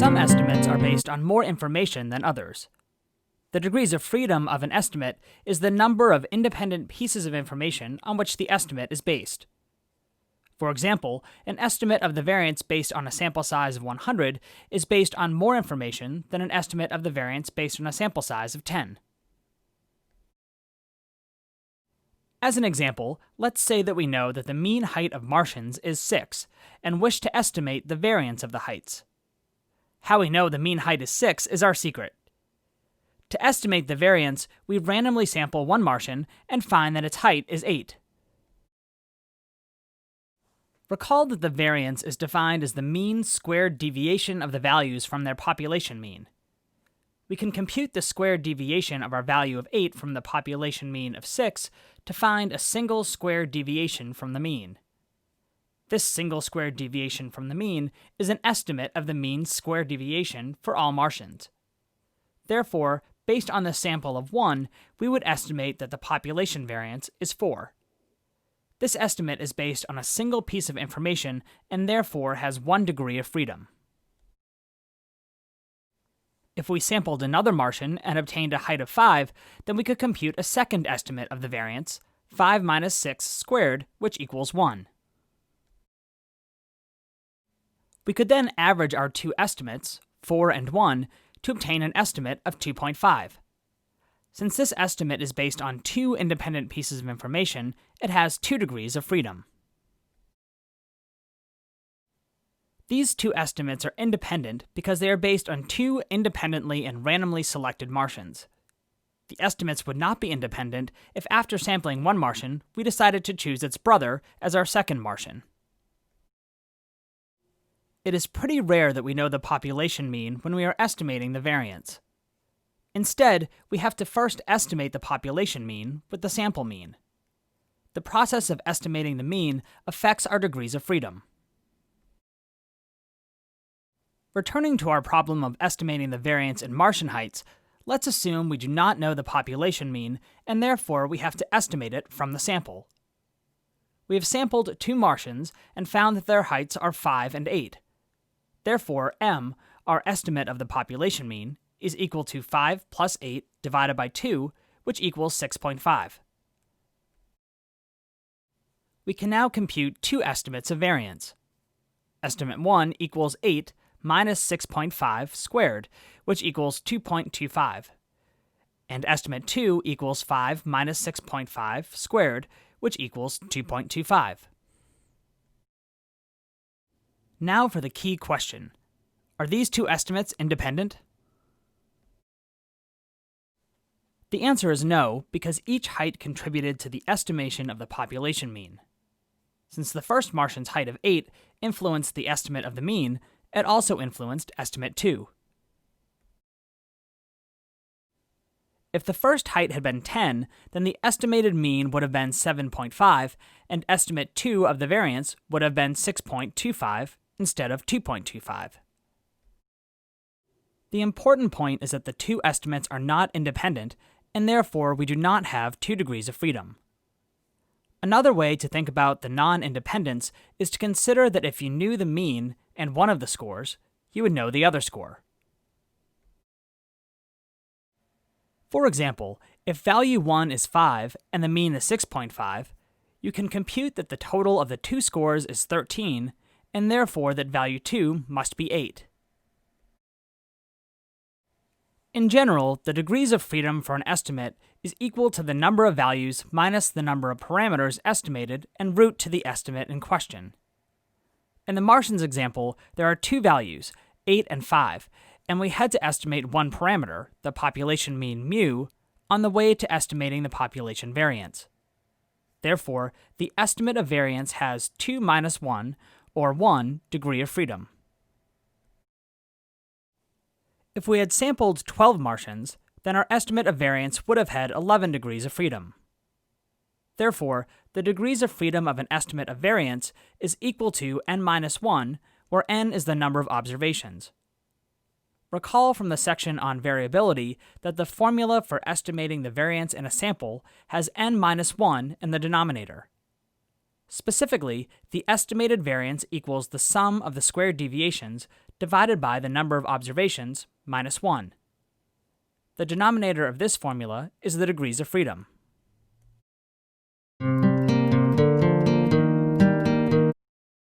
Some estimates are based on more information than others. The degrees of freedom of an estimate is the number of independent pieces of information on which the estimate is based. For example, an estimate of the variance based on a sample size of 100 is based on more information than an estimate of the variance based on a sample size of 10. As an example, let's say that we know that the mean height of Martians is 6 and wish to estimate the variance of the heights. How we know the mean height is 6 is our secret. To estimate the variance, we randomly sample one Martian and find that its height is 8. Recall that the variance is defined as the mean squared deviation of the values from their population mean. We can compute the squared deviation of our value of 8 from the population mean of 6 to find a single squared deviation from the mean. This single squared deviation from the mean is an estimate of the mean squared deviation for all Martians. Therefore, based on the sample of 1, we would estimate that the population variance is 4. This estimate is based on a single piece of information and therefore has 1 degree of freedom. If we sampled another Martian and obtained a height of 5, then we could compute a second estimate of the variance, 5 minus 6 squared, which equals 1. We could then average our two estimates, 4 and 1, to obtain an estimate of 2.5. Since this estimate is based on two independent pieces of information, it has 2 degrees of freedom. These two estimates are independent because they are based on two independently and randomly selected Martians. The estimates would not be independent if after sampling one Martian, we decided to choose its brother as our second Martian. It is pretty rare that we know the population mean when we are estimating the variance. Instead, we have to first estimate the population mean with the sample mean. The process of estimating the mean affects our degrees of freedom. Returning to our problem of estimating the variance in Martian heights, let's assume we do not know the population mean, and therefore we have to estimate it from the sample. We have sampled 2 Martians and found that their heights are 5 and 8. Therefore, m, our estimate of the population mean, is equal to 5 plus 8 divided by 2, which equals 6.5. We can now compute two estimates of variance. Estimate 1 equals 8 minus 6.5 squared, which equals 2.25. And estimate 2 equals 5 minus 6.5 squared, which equals 2.25. Now for the key question. Are these two estimates independent? The answer is no, because each height contributed to the estimation of the population mean. Since the first Martian's height of 8 influenced the estimate of the mean, it also influenced estimate 2. If the first height had been 10, then the estimated mean would have been 7.5, and estimate 2 of the variance would have been 6.25 instead of 2.25. The important point is that the two estimates are not independent, and therefore we do not have 2 degrees of freedom. Another way to think about the non-independence is to consider that if you knew the mean and one of the scores, you would know the other score. For example, if value 1 is 5 and the mean is 6.5, you can compute that the total of the two scores is 13, and therefore that value 2 must be 8. In general, the degrees of freedom for an estimate is equal to the number of values minus the number of parameters estimated en route to the estimate in question. In the Martians example, there are 2 values, 8 and 5, and we had to estimate one parameter, the population mean mu, on the way to estimating the population variance. Therefore, the estimate of variance has 2 minus 1, or 1, degree of freedom. If we had sampled 12 Martians, then our estimate of variance would have had 11 degrees of freedom. Therefore, the degrees of freedom of an estimate of variance is equal to n minus 1, where n is the number of observations. Recall from the section on variability that the formula for estimating the variance in a sample has n minus 1 in the denominator. Specifically, the estimated variance equals the sum of the squared deviations divided by the number of observations minus 1. The denominator of this formula is the degrees of freedom.